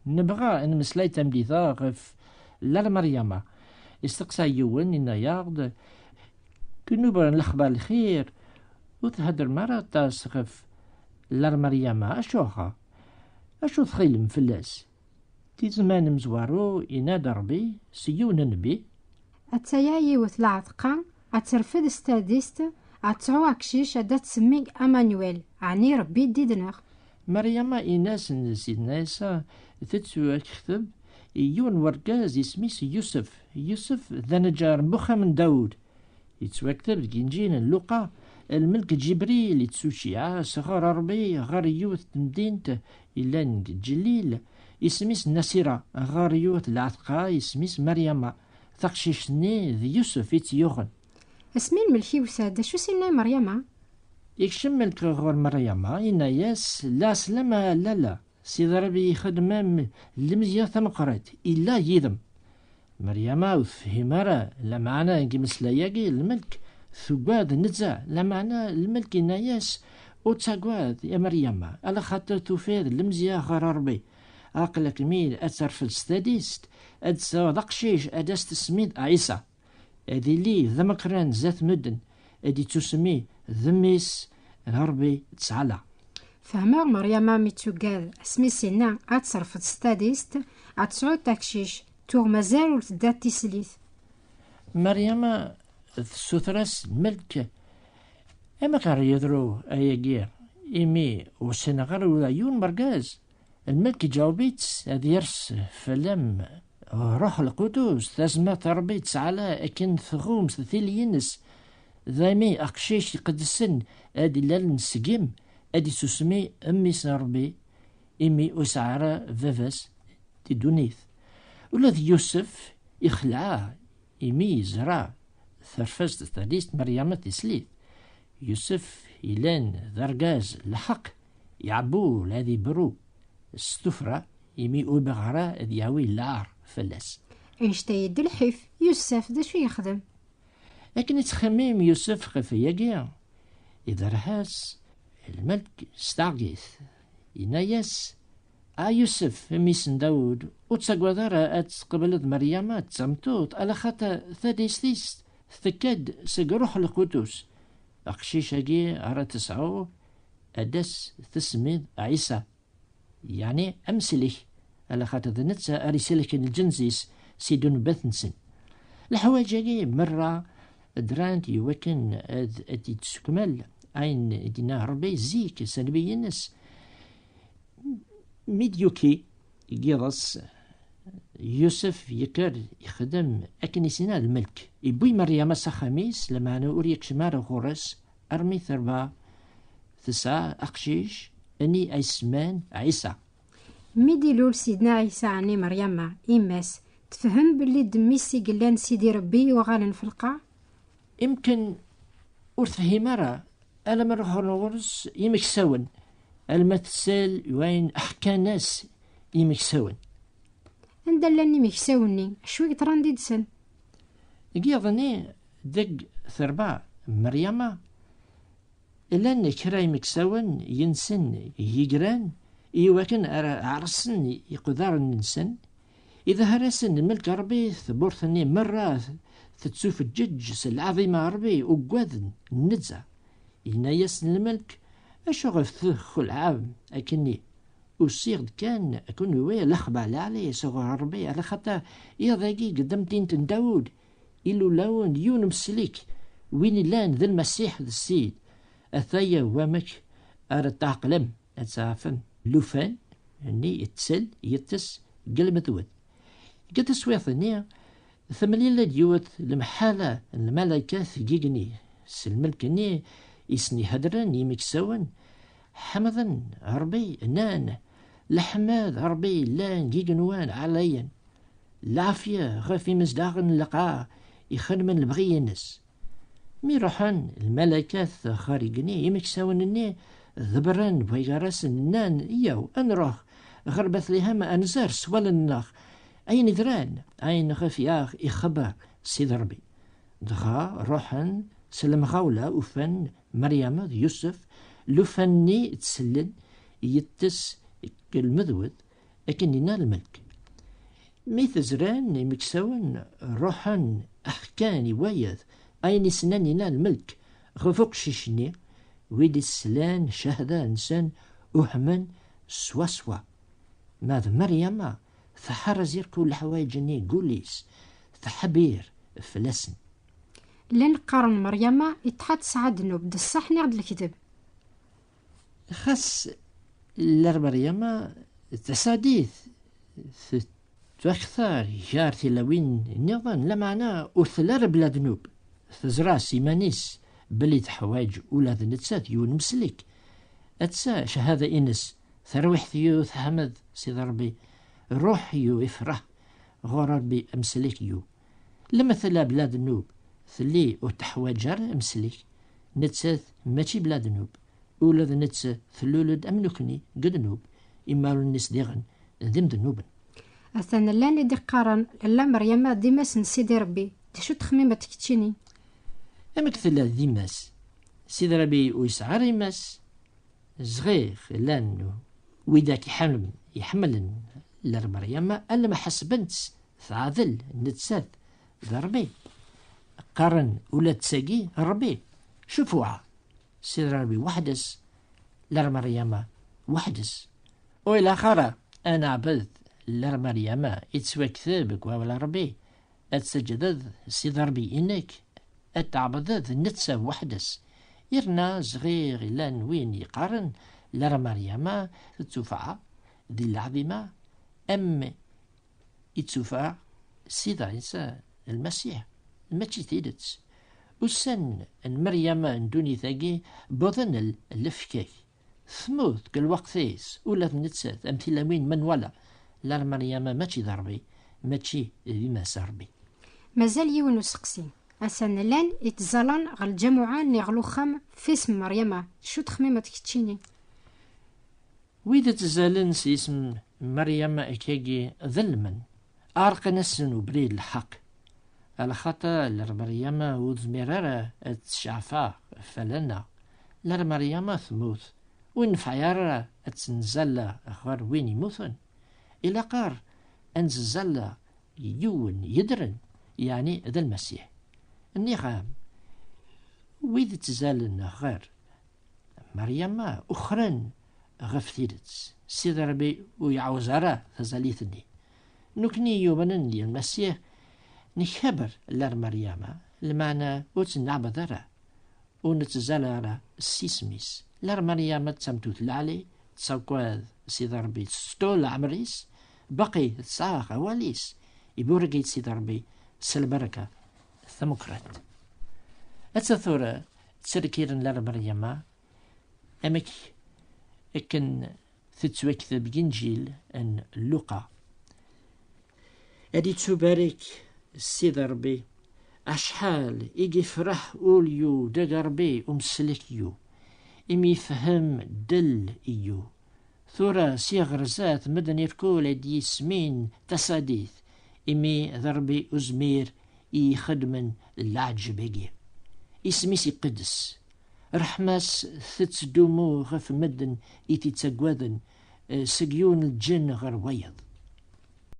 نبغى نمسلاي تمديثا غف لا مريم استقسى يون إن ياغد كنوبر الأخبار الخير وتهدر مرة تاس غف لا مريم أشوها أشو تخيل فلاس تي زمان مزوارو إنا دربي سيون نبي أتسايا وثلاثقا أترفد ستاديست أتسعو أكشيش أدا تسمي أمانويل عني ربي ديدنغ مريم إناس سيدنا عيسى تتسوى كتب يون ورقاز اسميس يوسف ذا نجار مبخة من داود يتسوى كتب جنجين اللقا الملك جبريل يتسوشيعا صغار ربي غار يوث مدينة إلا جليل اسميس نسيرة غار يوث العتقى اسميس مريم ثقشيشني ذي يوسف يتيوغن اسمي الملكي وسادة شو سينا مريم يكشم ملك غور مريم إنا ياس لا سلامة لا سيد ربي يخدم المزيا ثمقرات إلا يذم مريم وفهمارا لا معنى مسلاياقي الملك ثقواد نزع لا معنى الملك إنا ياس وتساقواد يا مريم على خاطر تفيد المزيا غار ربي عقلك ميل أترف الستاديست أدسا دقشيش أدست سميد عيسى أدي لي ذمقران ذات مدن أدي تسميه ذميس ربي تسعلا فهما مريم ميتوغال اسمي سينا أتصرف ستاديست أتسعود تاكشيش توغ مازال ولتدات تسليث مريم سترس ملك أما غير يدرو أيجير إيمي وسنغر ولايون مرقاز الملك جاوبيت أديرس فلم روح القدوس تزمة ربي تسعلا أكن ثغوم ثيلينس ذايمي أقشيش قدسن أدي لال نسقيم أدي سسمي أمي سنربي إمي أسعر فافاس تدونيث ولذ يوسف إخلعاه إمي زرع ثرفز تثاليست مريم تسليث يوسف إلان ذرقاز الحق يعبو الذي برو استفرى إمي أبغرا دياوي لار فلاس إنشتايد الحيف يوسف دا شو يخدم لكن يتخمم يوسف خفيا إذا رهاس الملك استعجيث إناياس يوسف ميسن داود وتساقوذارا أتقبلت مريم تسمتوت على خطا ثاديستيس ثكاد سقروح القدوس أقشيش أجي أرى تسعو أدس تسميد عيسى يعني أمسلك على خاطر ذنتسا أرسلك الجنزيس سيدون بثنسن الحواج أجي مرة درانت يوكن أدي تسكمل أين دينا ربي زيك سنبينس ميديوكي يجيرس يوسف يكر يخدم أكنسنا الملك يبوي مريم سخميس لما أنا أوريك شمار غورس أرمي ثربا ثسا أقشيش أني أسمان عيسى ميدي لول سيدنا عيسى عني مريم إماس تفهم باللي دميسي قلان سيدي ربي وغالن في القاع يمكن أرثه مرة ألا مرة نورس يمكسون المثل وين أحكى ناس يمكسون عندلني مكساوني شو يتراندي دسن يقيضني دق ثربا مريم إلا نكرا يمكسون ينسن يقران إيواكن عرسن يقدر ننسن إذا هرسن الملك ربي ثبورثني مرة تتسوف الجج العظيمة ربي وقوذن النزع إنا يسن الملك أشغل ثخ العام أكني وصيغ كان أكون ويا لخبع عليه صغر ربي على خطا يضاقي قدمتين داود إلو لون يون مسليك وين لان ذا المسيح ذا السيد أثايا وامك أرى تعقلم أتعافن لوفان أني يتسل يتس قلب ذوذ قد سويثني ثمليلة ديوت المحالة الملكة ثقيقني سلملكني يسني هدران يمكسون حمضا ربي نان لحماد ربي لان جيجنوان عليا العافية غافي مزداغن لقاء يخدمن البغينس ميروحان الملكات خارجني يمكسونني ذبران بويغارس نان إياو أنروح غربت لهم أنزار سوال النخ أين ذران أين غفياغ إخبار سيد ربي دغا روحان سلم غاولة وفن مريم يوسف لفني تسلن يتس المذوذ أكننا الملك مي تزران مكساون روحا أحكاني وايض أين سناننا الملك غفوق شيشني ويدي السلان شهدا إنسان أهمن سوا ماذا مريم ثحرزير كل حوايجني قوليس ثحبير فلسن لين قرن مريم يتحط سعدنو بدا الصح نعد الكذب خاص مريم تساديث تختار جارتي لوين نظن لمعنى أرثلار بلا ذنوب تزرع سيمانيس بلي تحوايج ولا ذنتسات يون مسلك أتسا شهادة إنس ثروح ثيو ثحمد سيد ربي روح يو يفرح غور ربي أمسلك يو لما ثلا بلا ذنوب ثلي وتحواجر أمسلك نتسات ماشي بلا ذنوب ولا ذنتسا ثلولد أمنكني قد نوب إما الناس ديغن ذم ذنوبا أثنى لاني دي قارن لا مريم ديماس نسيدي ربي تشو تخميمة تكتشيني أمك ثلا ديماس سيد ربي ويسعى ريماس صغير لانو ويداك يحمل لمريم ألا ما حسبنتس ثعذل نتسات ضربي قارن ولا تساقي ربي شوفوها سيد ربي وحدس لمريم وحدس وإلى خرا أنا عبد لمريم يتسوى كذابك ولا ربي أتسجدد سيد ربي إنك أتعبدد نتسا وحدس إرنا صغير لان وين يقارن لمريم تتوفع ذي العظيمة أم يتوفع سيد عيسى المسيح ماشي تيدت وسن مريم دوني ثاقي بضن الفكاك ثموث كل وقتيس ولا نتسات أمثلة وين من ولا لا مريم ماشي ضربي ماشي بما سربي مازال يون سقسي أسان لان يتزالن غل الجمعة نغلو خام في اسم مريم شو تخميمة تكتشيني وإذا تزالن سي اسم مريم إكاجي ظلما أرق نسن وبريد الحق على خطا لمريم وذميرارة تشعفا فلنا لمريم ثموث ونفعيارة تنزل غير وين يموثن إلا قار أنزل يون يدرن يعني ذا المسيح النغام وإذا تزالن غير مريم أخرى غفتيرت سيد ربي ويعوزارا تزاليثني نكني يومن لي المسيح نخبر لار مريم المعنى وتنعبدرا ونتزالارا السيسميس لار مريم تسمتوت العلي تساوكواذ سيد ربي ستول عمريس بقي تساق واليس يبورقيت سيد ربي سلبركة ثمكرت أتثورة تسركيرن لار مريم أمك إكن تتوكذب جنجيل أن لقى أدي تبارك سيد ربي أشحال إيجي فرح أوليو دقربي أمسلكيو إمي فهم دل إيو ثورة صيغر ذات مدن يركول دي سمين تصاديث إمي ضربي أزمير إي خدمن العجبجي اسميسي قدس رحماس تتسدومو غف مدن إتي تسقوذن سقيون الجن غير ويض